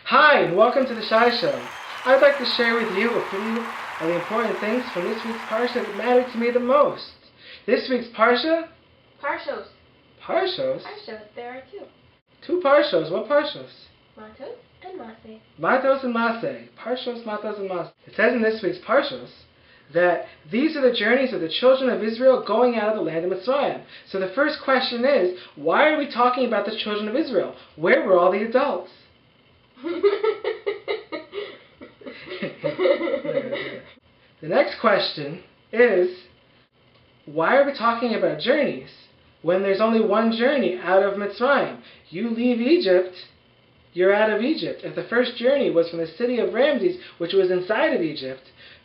Hi, and welcome to the Shai Show. I'd like to share with you a few of the important things from this week's Parsha that mattered to me the most. This week's Parsha? Parshos. Parshos? Parshos, there are two. Two Parshos. What Parshos? Matos and Massei. Matos and Massei. Parshos, Matos, and Massei. It says in this week's Parshos that these are the journeys of the children of Israel going out of the land of Mitzrayim. So the first question is, why are we talking about the children of Israel? Where were all the adults? The next question is, why are we talking about journeys when there's only one journey out of Mitzrayim? You leave Egypt, you're out of Egypt. If the first journey was from the city of Ramses, which was inside of Egypt,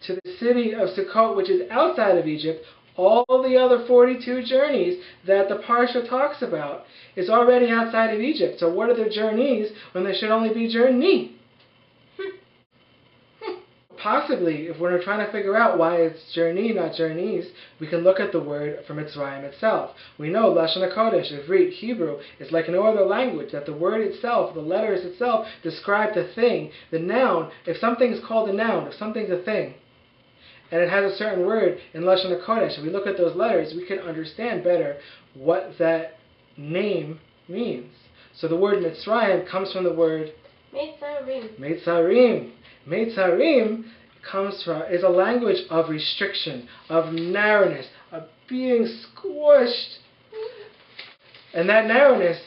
to the city of Sukkot, which is outside of Egypt, all the other 42 journeys that the Parsha talks about is already outside of Egypt. So what are the journeys when there should only be journey? Possibly, if we're trying to figure out why it's journey, not journeys, we can look at the word from Mitzrayim itself. We know Lashon HaKodesh, Ivrit, Hebrew, is like no other language, that the word itself, the letters itself, describe the thing. The noun, if something is called a noun, if something's a thing, and it has a certain word in Lashon HaKodesh, if we look at those letters, we can understand better what that name means. So the word Mitzrayim comes from the word Meitzarim. Meitzarim. Meitzarim is a language of restriction, of narrowness, of being squished. And that narrowness,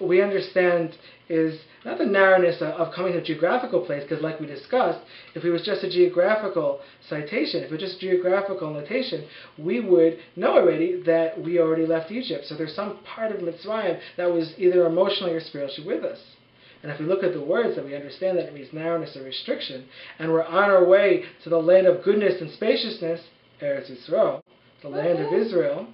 we understand, is not the narrowness of coming to a geographical place, because like we discussed, if it was just a geographical citation, if it was just geographical notation, we would know already that we already left Egypt. So there's some part of Mitzrayim that was either emotionally or spiritually with us. And if we look at the words, that we understand that it means narrowness or restriction, and we're on our way to the land of goodness and spaciousness, Eretz Yisrael, the land of Israel,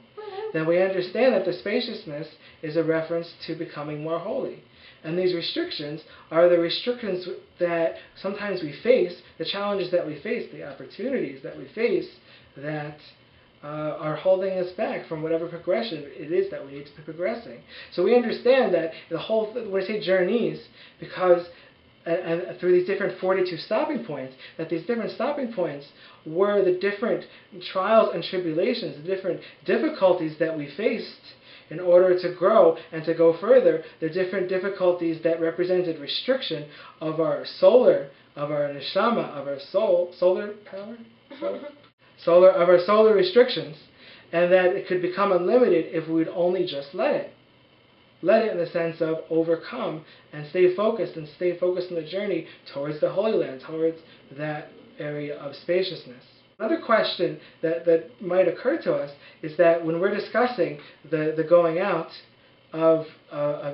then we understand that the spaciousness is a reference to becoming more holy. And these restrictions are the restrictions that sometimes we face, the challenges that we face, the opportunities that we face that are holding us back from whatever progression it is that we need to be progressing. So we understand that the whole, when I say journeys, because and through these different 42 stopping points, that these different stopping points were the different trials and tribulations, the different difficulties that we faced in order to grow and to go further, the different difficulties that represented restriction of our solar, of our neshama, of our solar power? Of our solar restrictions, and that it could become unlimited if we would only just let it. Let it in the sense of overcome and stay focused on the journey towards the Holy Land, towards that area of spaciousness. Another question that might occur to us is that when we're discussing the going out of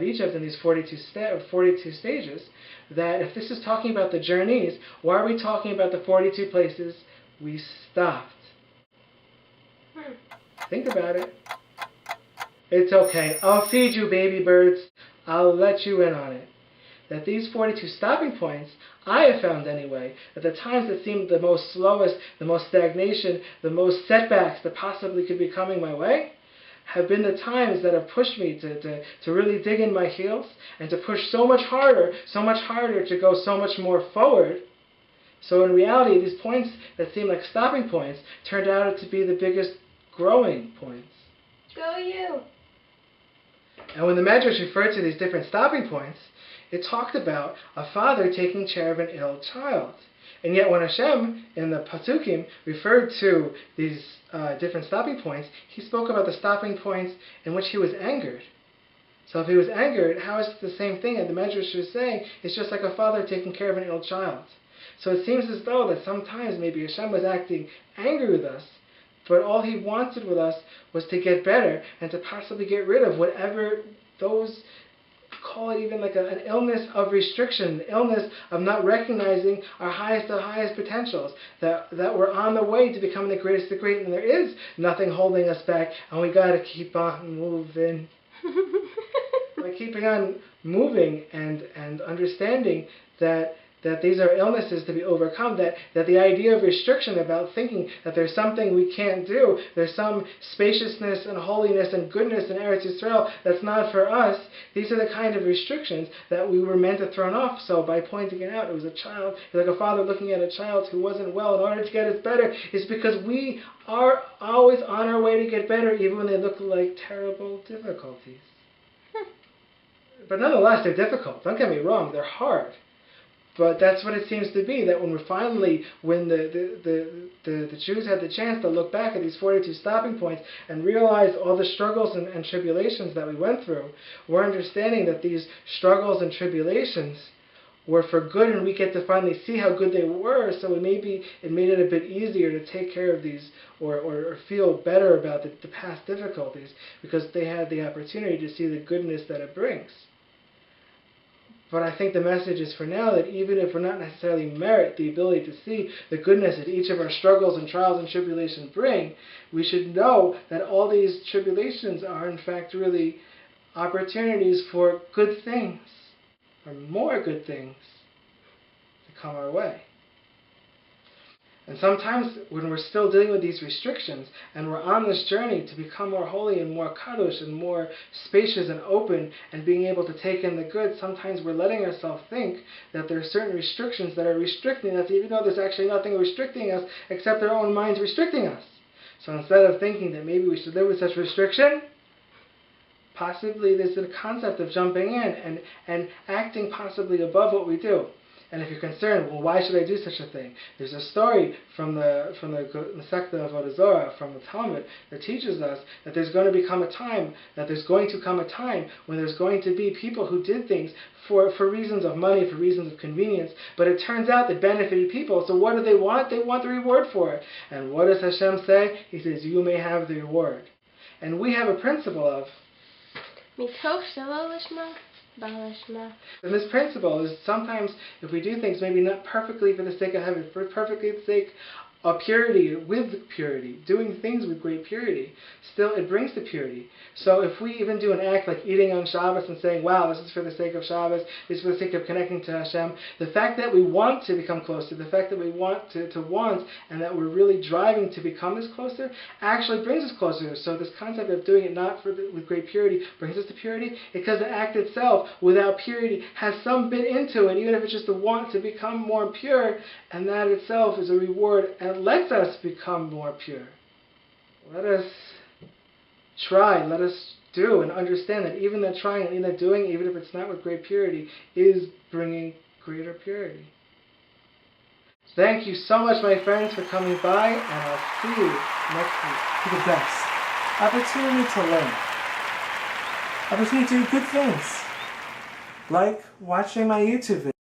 Egypt in these 42 stages, that if this is talking about the journeys, why are we talking about the 42 places we stopped? Think about it. It's okay. I'll feed you, baby birds. I'll let you in on it. That these 42 stopping points, I have found anyway, at the times that seemed the most slowest, the most stagnation, the most setbacks that possibly could be coming my way, have been the times that have pushed me to really dig in my heels and to push so much harder to go so much more forward. So in reality, these points that seem like stopping points turned out to be the biggest growing points. Go you! And when the Medrash referred to these different stopping points, it talked about a father taking care of an ill child. And yet when Hashem, in the Pasukim, referred to these different stopping points, he spoke about the stopping points in which he was angered. So if he was angered, how is it the same thing that the Medrash was saying? It's just like a father taking care of an ill child. So it seems as though that sometimes maybe Hashem was acting angry with us, but all he wanted with us was to get better and to possibly get rid of whatever those, call it even like an illness of restriction, an illness of not recognizing our highest of highest potentials, that we're on the way to becoming the greatest of the great, and there is nothing holding us back, and we got to keep on moving. By keeping on moving and understanding that that these are illnesses to be overcome, that the idea of restriction, about thinking that there's something we can't do, there's some spaciousness and holiness and goodness in Eretz Yisrael that's not for us, these are the kind of restrictions that we were meant to throw off. So by pointing it out, it was a child, like a father looking at a child who wasn't well in order to get it better, is because we are always on our way to get better, even when they look like terrible difficulties. But nonetheless, they're difficult. Don't get me wrong, they're hard. But that's what it seems to be, that when the Jews had the chance to look back at these 42 stopping points and realize all the struggles and tribulations that we went through, we're understanding that these struggles and tribulations were for good, and we get to finally see how good they were, so it made it a bit easier to take care of these or feel better about the past difficulties, because they had the opportunity to see the goodness that it brings. But I think the message is for now that even if we're not necessarily merit the ability to see the goodness that each of our struggles and trials and tribulations bring, we should know that all these tribulations are in fact really opportunities for good things, or more good things, to come our way. And sometimes when we're still dealing with these restrictions and we're on this journey to become more holy and more kadosh and more spacious and open and being able to take in the good, sometimes we're letting ourselves think that there are certain restrictions that are restricting us, even though there's actually nothing restricting us except our own minds restricting us. So instead of thinking that maybe we should live with such restriction, possibly there's a concept of jumping in and acting possibly above what we do. And if you're concerned, well, why should I do such a thing? There's a story from the Masechta of Avodah Zarah, from the Talmud, that teaches us that there's going to come a time when there's going to be people who did things for reasons of money, for reasons of convenience, but it turns out they benefited people. So what do they want? They want the reward for it. And what does Hashem say? He says, you may have the reward. And we have a principle of Mitov shelo lishma. And this principle is sometimes if we do things maybe not perfectly for the sake of heaven, for perfectly the sake of purity, with purity, doing things with great purity, still it brings to purity. So if we even do an act like eating on Shabbos and saying, wow, this is for the sake of Shabbos, this is for the sake of connecting to Hashem, the fact that we want to become closer, the fact that we want to want, and that we're really driving to become this closer, actually brings us closer. So this concept of doing it not with great purity brings us to purity, because the act itself, without purity, has some bit into it, even if it's just a want to become more pure, and that itself is a reward and lets us become more pure. Let us try, let us do, and understand that even that trying and even that doing, even if it's not with great purity, is bringing greater purity. Thank you so much, my friends, for coming by, and I'll see you next week. The best opportunity to learn, opportunity to do good things, like watching my YouTube videos.